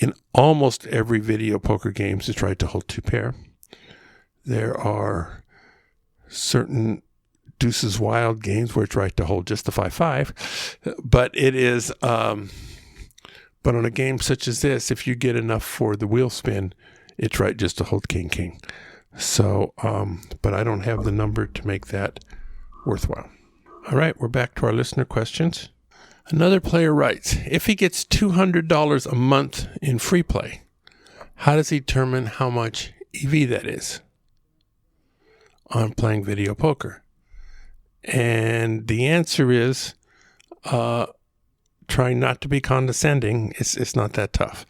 in almost every video poker games, it's right to hold 2 pair. There are certain deuces wild games where it's right to hold just the 5, 5, but it is. But on a game such as this, if you get enough for the wheel spin, it's right just to hold King. So, but I don't have the number to make that worthwhile. All right, we're back to our listener questions. Another player writes, if he gets $200 a month in free play, how does he determine how much EV that is on playing video poker? And the answer is, trying not to be condescending. It's not that tough.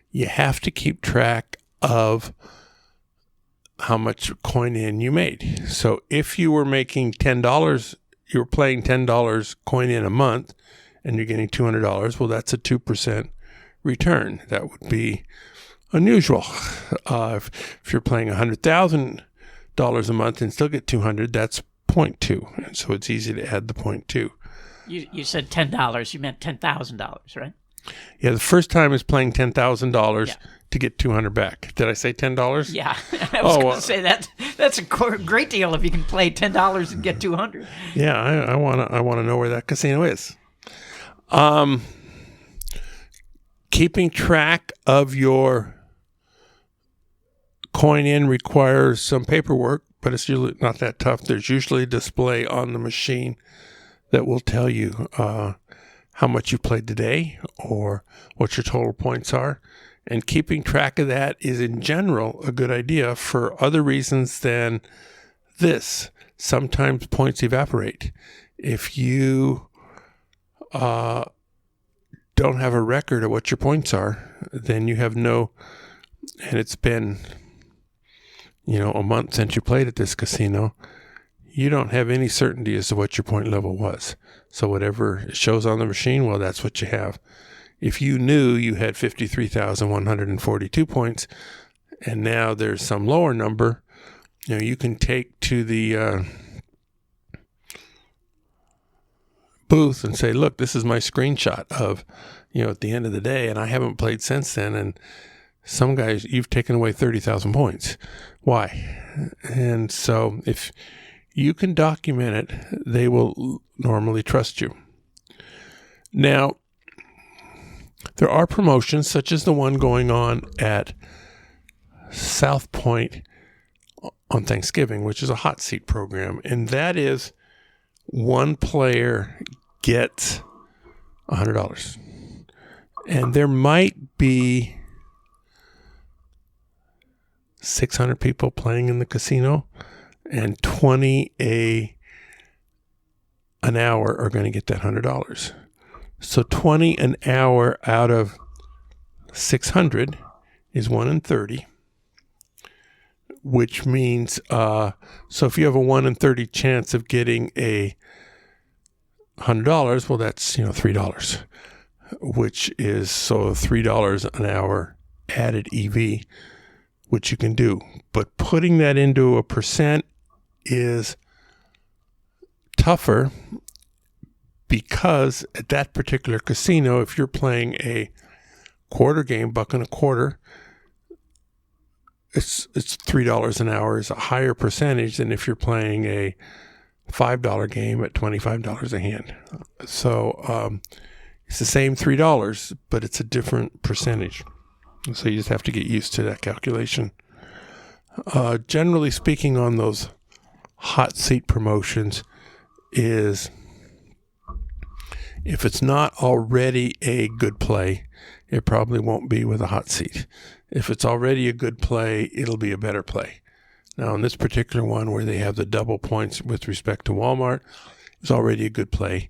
You have to keep track of how much coin in you made. So if you were making $10, you were playing $10 coin in a month, and you're getting $200, well, that's a 2% return. That would be unusual. If you're playing $100,000 a month and still get $200, that's 0.2. And so it's easy to add the 0.2. You said $10. You meant $10,000, right? Yeah, the first time is playing $10,000 to get $200 back. Did I say $10? Yeah, I was going to say that's a great deal if you can play $10 and get $200. Yeah, I want to know where that casino is. Keeping track of your coin in requires some paperwork, but it's usually not that tough. There's usually a display on the machine that will tell you how much you played today or what your total points are. And keeping track of that is in general a good idea for other reasons than this. Sometimes points evaporate. If you don't have a record of what your points are, then you have no, and it's been, a month since you played at this casino, you don't have any certainty as to what your point level was. So whatever it shows on the machine, well, that's what you have. If you knew you had 53,142 points, and now there's some lower number, you can take to the booth and say, look, this is my screenshot of, at the end of the day, and I haven't played since then, and some guys, you've taken away 30,000 points. Why? And so if you can document it, they will normally trust you. Now, there are promotions such as the one going on at South Point on Thanksgiving, which is a hot seat program, and that is one player gets $100. And there might be 600 people playing in the casino, and 20 an hour are going to get that $100. So 20 an hour out of 600 is 1 in 30, which means, so if you have a 1 in 30 chance of getting a $100, well, that's, $3, which is, so $3 an hour added EV, which you can do. But putting that into a percent is tougher, because at that particular casino, if you're playing a quarter game, buck and a quarter, it's $3 an hour is a higher percentage than if you're playing a $5 game at $25 a hand. So it's the same $3, but it's a different percentage. So you just have to get used to that calculation. Generally speaking, on those hot seat promotions is, if it's not already a good play, it probably won't be with a hot seat. If it's already a good play, it'll be a better play. Now, in this particular one where they have the double points with respect to Walmart, it's already a good play.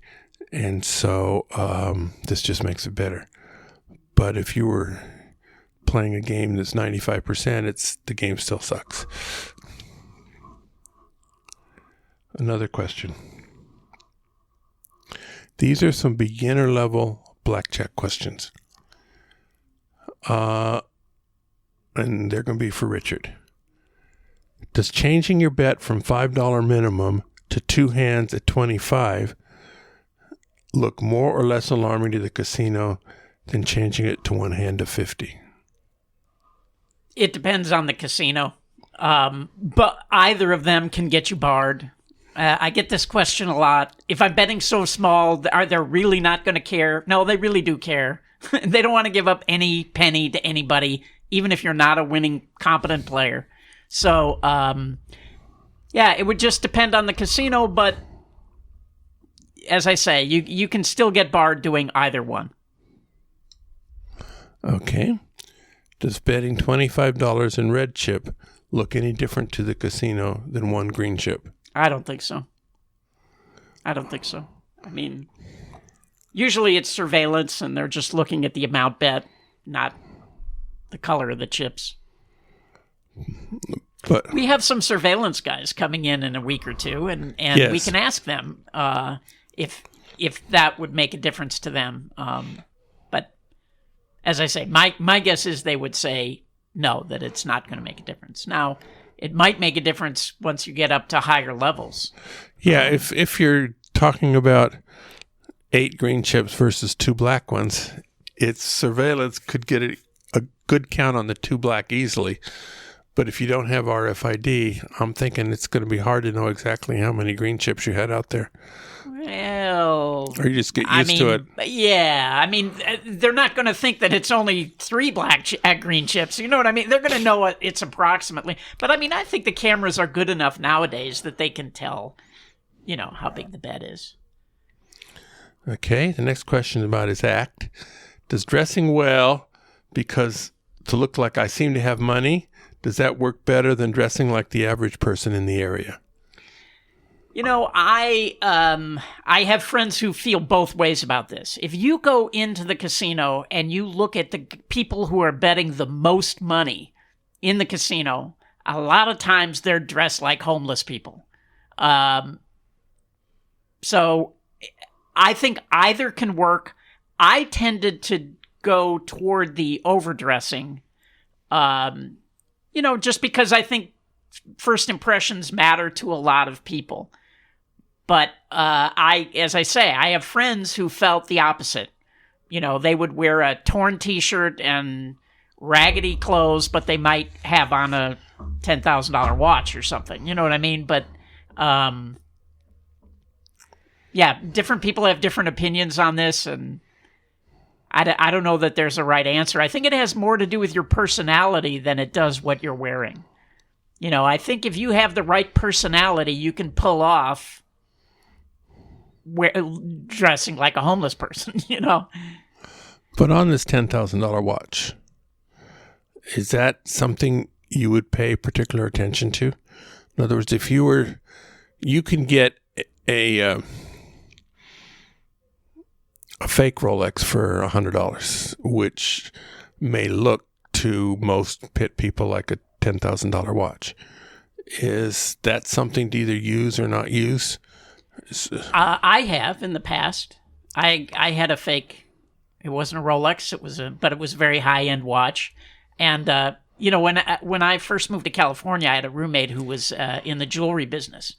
And so this just makes it better. But if you were playing a game that's 95%, the game still sucks. Another question. These are some beginner level blackjack questions. And they're going to be for Richard. Does changing your bet from $5 minimum to 2 hands at 25 look more or less alarming to the casino than changing it to 1 hand to 50? It depends on the casino. But either of them can get you barred. I get this question a lot. If I'm betting so small, are they really not going to care? No, they really do care. They don't want to give up any penny to anybody, even if you're not a winning, competent player. So, it would just depend on the casino, but as I say, you can still get barred doing either one. Okay. Does betting $25 in red chip look any different to the casino than 1 green chip? I don't think so. I mean, usually it's surveillance and they're just looking at the amount bet, not the color of the chips. But we have some surveillance guys coming in a week or two, and yes, we can ask them if that would make a difference to them. But as I say, my guess is they would say no, that it's not going to make a difference. Now, it might make a difference once you get up to higher levels. Yeah, if you're talking about 8 green chips versus 2 black ones, its surveillance could get a good count on the 2 black easily. But if you don't have RFID, I'm thinking it's going to be hard to know exactly how many green chips you had out there. Well, or you just get used to it. Yeah, I mean, they're not going to think that it's only 3 green chips. You know what I mean? They're going to know what it's approximately. But I mean, I think the cameras are good enough nowadays that they can tell, how big the bet is. Okay, the next question is about his act. Does dressing well to look like I seem to have money, does that work better than dressing like the average person in the area? I have friends who feel both ways about this. If you go into the casino and you look at the people who are betting the most money in the casino, a lot of times they're dressed like homeless people. So I think either can work. I tended to go toward the overdressing, just because I think first impressions matter to a lot of people. But as I say, I have friends who felt the opposite. You know, they would wear a torn T-shirt and raggedy clothes, but they might have on a $10,000 watch or something. You know what I mean? But yeah, different people have different opinions on this, and I don't know that there's a right answer. I think it has more to do with your personality than it does what you're wearing. You know, I think if you have the right personality, you can pull off dressing like a homeless person, you know. But on this $10,000 watch, is that something you would pay particular attention to? In other words, if you can get a fake Rolex for $100, which may look to most pit people like a $10,000 watch. Is that something to either use or not use? I have in the past. I had a fake. It wasn't a Rolex. But it was a very high end watch. And you know, when I first moved to California, I had a roommate who was in the jewelry business,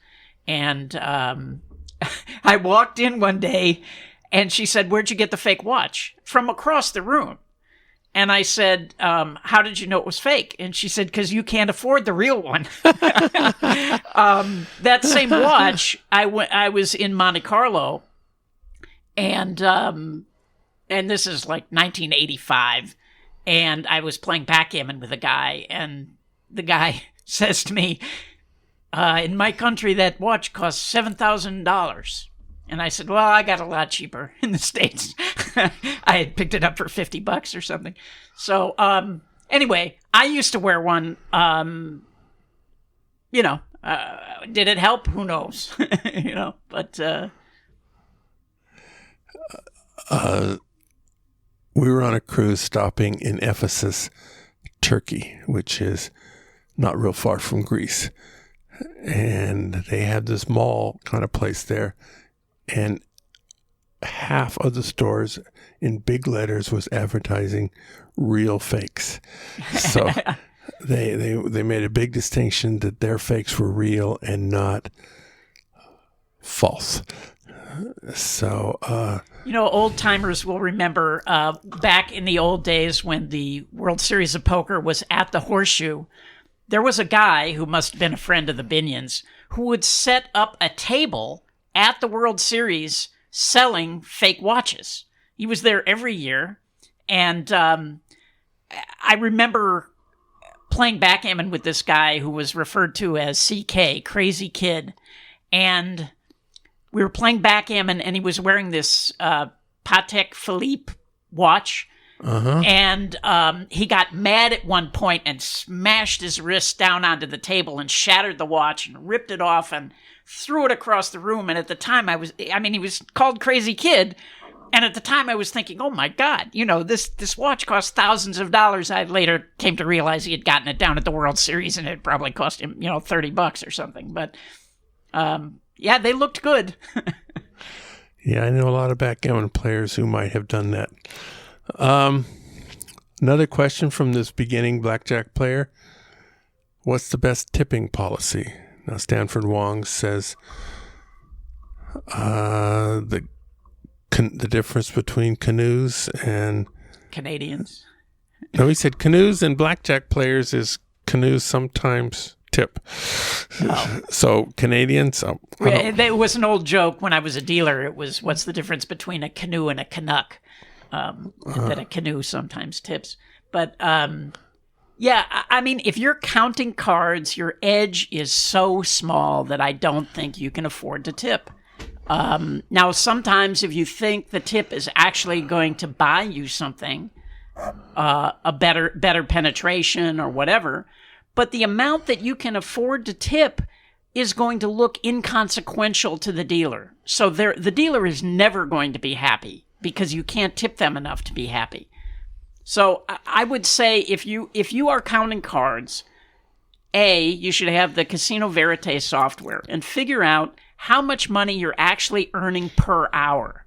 and I walked in one day, and she said, "Where'd you get the fake watch?" From across the room. And I said, "How did you know it was fake?" And she said, "Because you can't afford the real one." That same watch, I was in Monte Carlo, and this is like 1985, and I was playing backgammon with a guy, and the guy says to me, "In my country, that watch costs $7,000. And I said, "Well, I got a lot cheaper in the States." I had picked it up for $50 or something. So, anyway, I used to wear one. You know, did it help? Who knows? You know, but we were on a cruise stopping in Ephesus, Turkey, which is not real far from Greece. And they had this mall kind of place there. And half of the stores in big letters was advertising real fakes. So they made a big distinction that their fakes were real and not false. So, you know, old timers will remember back in the old days when the World Series of Poker was at the Horseshoe, there was a guy who must have been a friend of the Binions who would set up a table at the World Series selling fake watches. He was there every year. And I remember playing backgammon with this guy who was referred to as CK, Crazy Kid. And we were playing backgammon, and he was wearing this Patek Philippe watch. Uh-huh. And he got mad at one point and smashed his wrist down onto the table and shattered the watch and ripped it off and threw it across the room. And at the time he was called Crazy Kid. And at the time I was thinking, oh my God, you know, this watch cost thousands of dollars. I later came to realize he had gotten it down at the World Series and it probably cost him, you know, $30 or something. But yeah, they looked good. Yeah, I know a lot of backgammon players who might have done that. Another question from this beginning blackjack player. What's the best tipping policy? Now, Stanford Wong says the difference between canoes and Canadians. No, he said canoes and blackjack players is canoes sometimes tip. Oh. So Canadians. It was an old joke when I was a dealer. It was, what's the difference between a canoe and a Canuck? That a canoe sometimes tips. But yeah, I mean, if you're counting cards, your edge is so small that I don't think you can afford to tip. Now, sometimes if you think the tip is actually going to buy you something, a better penetration or whatever, but the amount that you can afford to tip is going to look inconsequential to the dealer. So the dealer is never going to be happy because you can't tip them enough to be happy. So I would say if you are counting cards, you should have the Casino Verite software and figure out how much money you're actually earning per hour.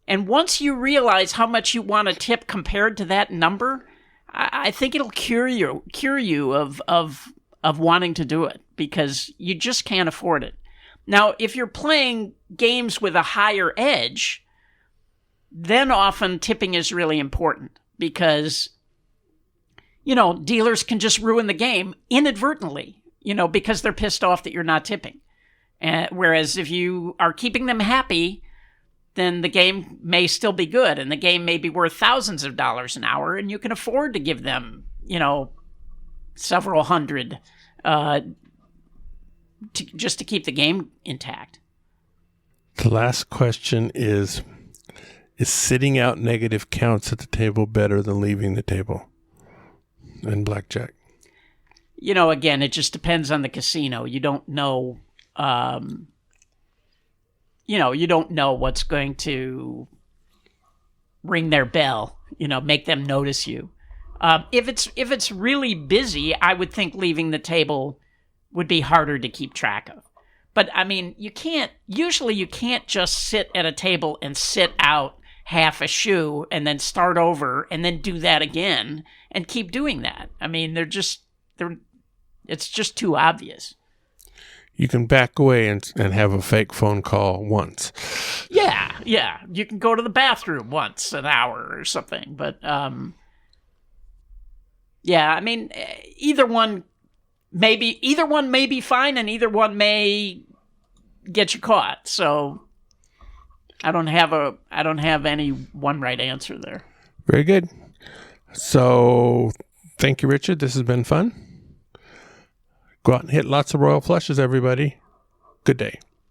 And once you realize how much you want to tip compared to that number, I think it'll cure you of of wanting to do it because you just can't afford it. Now, if you're playing games with a higher edge, then often tipping is really important because, dealers can just ruin the game inadvertently, because they're pissed off that you're not tipping. Whereas if you are keeping them happy, then the game may still be good and the game may be worth thousands of dollars an hour and you can afford to give them, several hundred just to keep the game intact. The last question is sitting out negative counts at the table better than leaving the table in blackjack? Again, it just depends on the casino. You don't know, you don't know what's going to ring their bell, make them notice you. If it's really busy, I would think leaving the table would be harder to keep track of. But you can't just sit at a table and sit out half a shoe and then start over and then do that again and keep doing that. It's just too obvious. You can back away and have a fake phone call once. Yeah. You can go to the bathroom once an hour or something. But, either one may be fine and either one may get you caught. So I don't have any one right answer there. Very good. So thank you, Richard. This has been fun. Go out and hit lots of royal flushes, everybody. Good day.